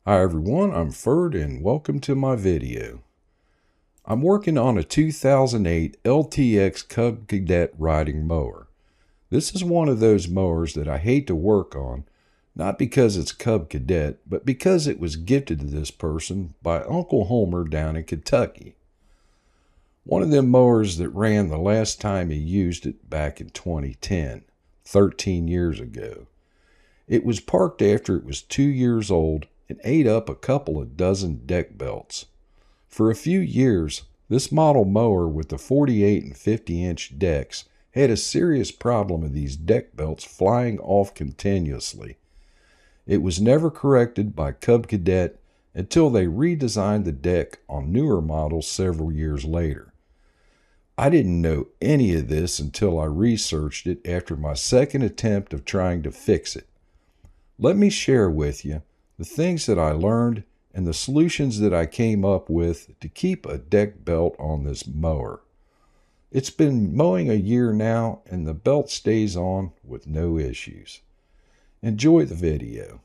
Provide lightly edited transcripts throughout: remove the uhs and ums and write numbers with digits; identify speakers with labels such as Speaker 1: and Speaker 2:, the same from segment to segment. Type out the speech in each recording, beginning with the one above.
Speaker 1: Hi everyone, I'm Ferd and welcome to my video. I'm working on a 2008 LTX Cub Cadet riding mower. This is one of those mowers that I hate to work on, not because it's Cub Cadet, but because it was gifted to this person by Uncle Homer down in Kentucky. One of them mowers that ran the last time he used it back in 2010, 13 years ago. It was parked after it was 2 years old and ate up a couple of dozen deck belts. For a few years, this model mower with the 48 and 50-inch decks had a serious problem of these deck belts flying off continuously. It was never corrected by Cub Cadet until they redesigned the deck on newer models several years later. I didn't know any of this until I researched it after my second attempt of trying to fix it. Let me share with you the things that I learned and the solutions that I came up with to keep a deck belt on this mower. It's been mowing a year now and the belt stays on with no issues. Enjoy the video.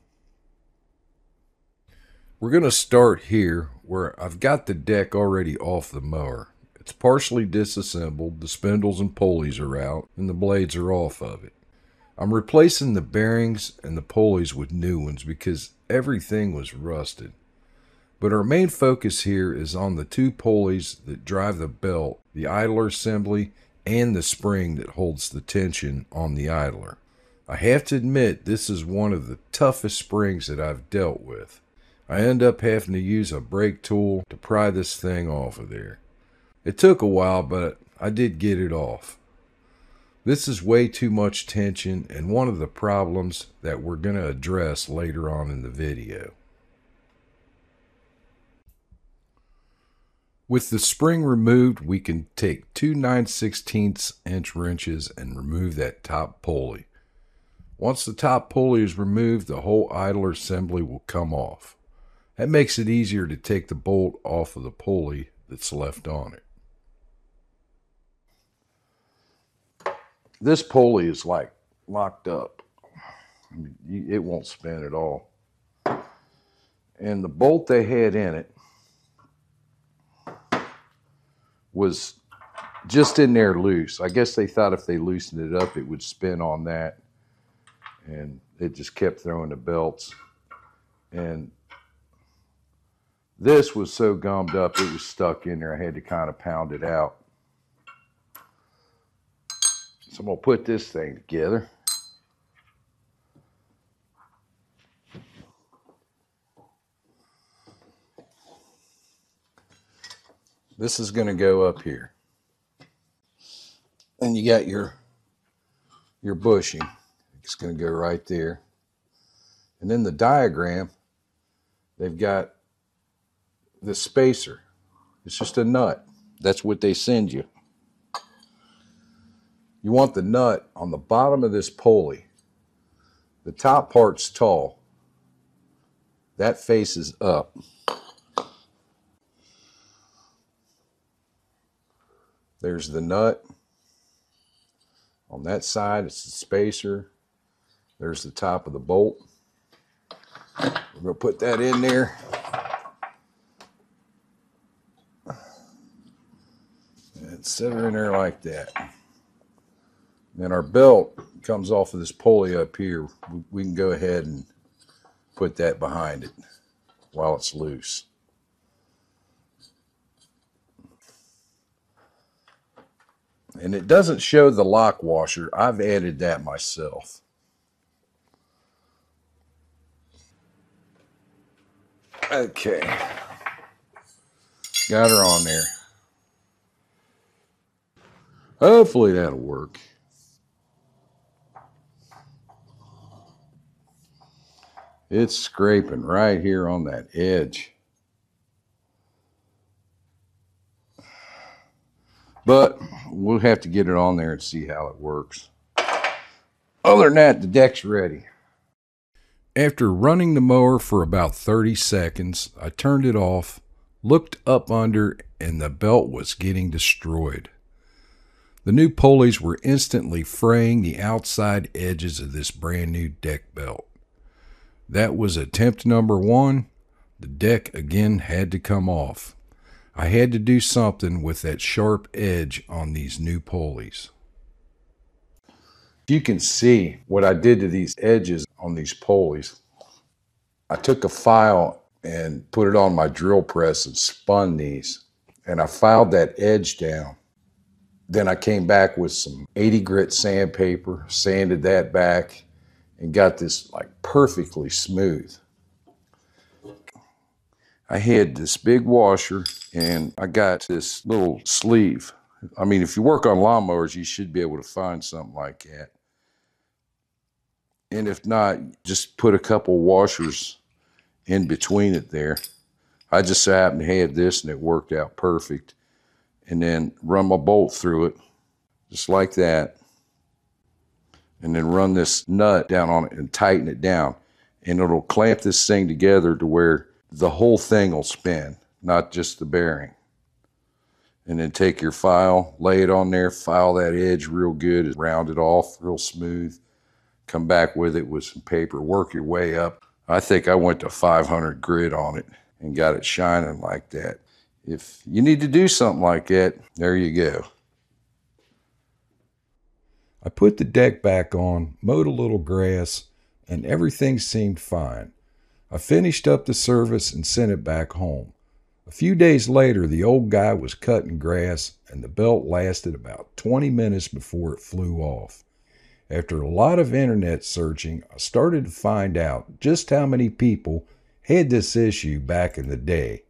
Speaker 1: We're going to start here where I've got the deck already off the mower. It's partially disassembled, the spindles and pulleys are out, and the blades are off of it. I'm replacing the bearings and the pulleys with new ones because everything was rusted. But our main focus here is on the two pulleys that drive the belt, the idler assembly, and the spring that holds the tension on the idler. I have to admit this is one of the toughest springs that I've dealt with. I end up having to use a brake tool to pry this thing off of there. It took a while, but I did get it off. This is way too much tension and one of the problems that we're going to address later on in the video. With the spring removed, we can take two 9/16 inch wrenches and remove that top pulley. Once the top pulley is removed, the whole idler assembly will come off. That makes it easier to take the bolt off of the pulley that's left on it. This pulley is like locked up. It won't spin at all. And the bolt they had in it was just in there loose. I guess they thought if they loosened it up, it would spin on that. And it just kept throwing the belts. And this was so gummed up, it was stuck in there. I had to kind of pound it out. So I'm going to put this thing together. This is going to go up here. And you got your bushing. It's going to go right there. And then the diagram, they've got the spacer. It's just a nut. That's what they send you. You want the nut on the bottom of this pulley. The top part's tall. That faces up. There's the nut. On that side, it's the spacer. There's the top of the bolt. We're going to put that in there. And set her in there like that. Then our belt comes off of this pulley up here. We can go ahead and put that behind it while it's loose. And it doesn't show the lock washer. I've added that myself. Okay. Got her on there. Hopefully that'll work. It's scraping right here on that edge. But we'll have to get it on there and see how it works. Other than that, the deck's ready. After running the mower for about 30 seconds, I turned it off, looked up under, and the belt was getting destroyed. The new pulleys were instantly fraying the outside edges of this brand new deck belt. That was attempt number 1. The deck again had to come off. I had to do something with that sharp edge on these new pulleys. You can see what I did to these edges on these pulleys. I took a file and put it on my drill press and spun these, and I filed that edge down. Then I came back with some 80 grit sandpaper, sanded that back, and got this like perfectly smooth. I had this big washer, and I got this little sleeve. I mean, if you work on lawnmowers, you should be able to find something like that. And if not, just put a couple washers in between it there. I just so happened to have this, and it worked out perfect. And then run my bolt through it, just like that. And then run this nut down on it and tighten it down. And it'll clamp this thing together to where the whole thing will spin, not just the bearing. And then take your file, lay it on there, file that edge real good, round it off real smooth. Come back with it with some paper, work your way up. I think I went to 500 grit on it and got it shining like that. If you need to do something like that, there you go. I put the deck back on, mowed a little grass, and everything seemed fine. I finished up the service and sent it back home. A few days later, the old guy was cutting grass, and the belt lasted about 20 minutes before it flew off. After a lot of internet searching, I started to find out just how many people had this issue back in the day.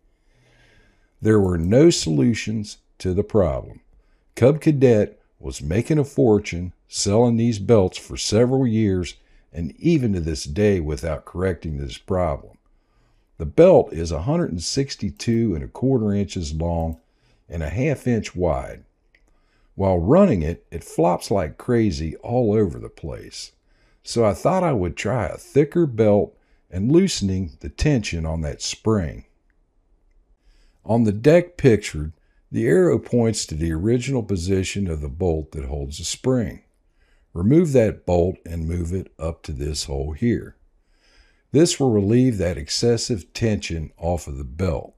Speaker 1: There were no solutions to the problem. Cub Cadet was making a fortune selling these belts for several years, and even to this day without correcting this problem. The belt is 162¼ inches long and a ½ inch wide. While running it, it flops like crazy all over the place. So I thought I would try a thicker belt and loosening the tension on that spring. On the deck pictured, the arrow points to the original position of the bolt that holds the spring. Remove that bolt and move it up to this hole here. This will relieve that excessive tension off of the belt.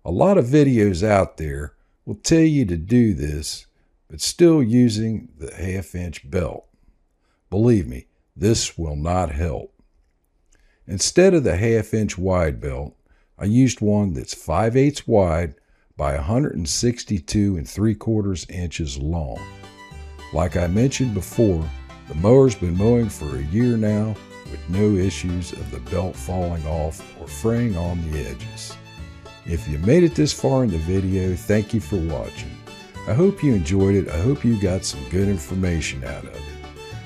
Speaker 1: A lot of videos out there will tell you to do this, but still using the ½ inch belt. Believe me, this will not help. Instead of the ½ inch wide belt, I used one that's 5/8 wide by 162¾ inches long. Like I mentioned before, the mower's been mowing for a year now with no issues of the belt falling off or fraying on the edges. If you made it this far in the video, thank you for watching. I hope you enjoyed it. I hope you got some good information out of it.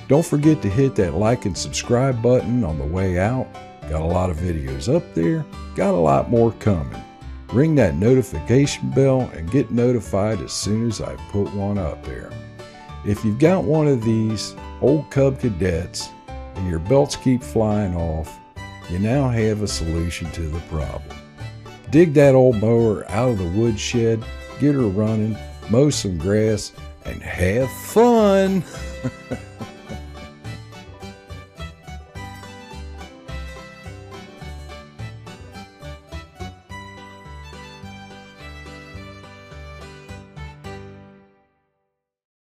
Speaker 1: Don't forget to hit that like and subscribe button on the way out. Got a lot of videos up there, got a lot more coming. Ring that notification bell and get notified as soon as I put one up there. If you've got one of these old Cub Cadets and your belts keep flying off, you now have a solution to the problem. Dig that old mower out of the woodshed, get her running, mow some grass, and have fun!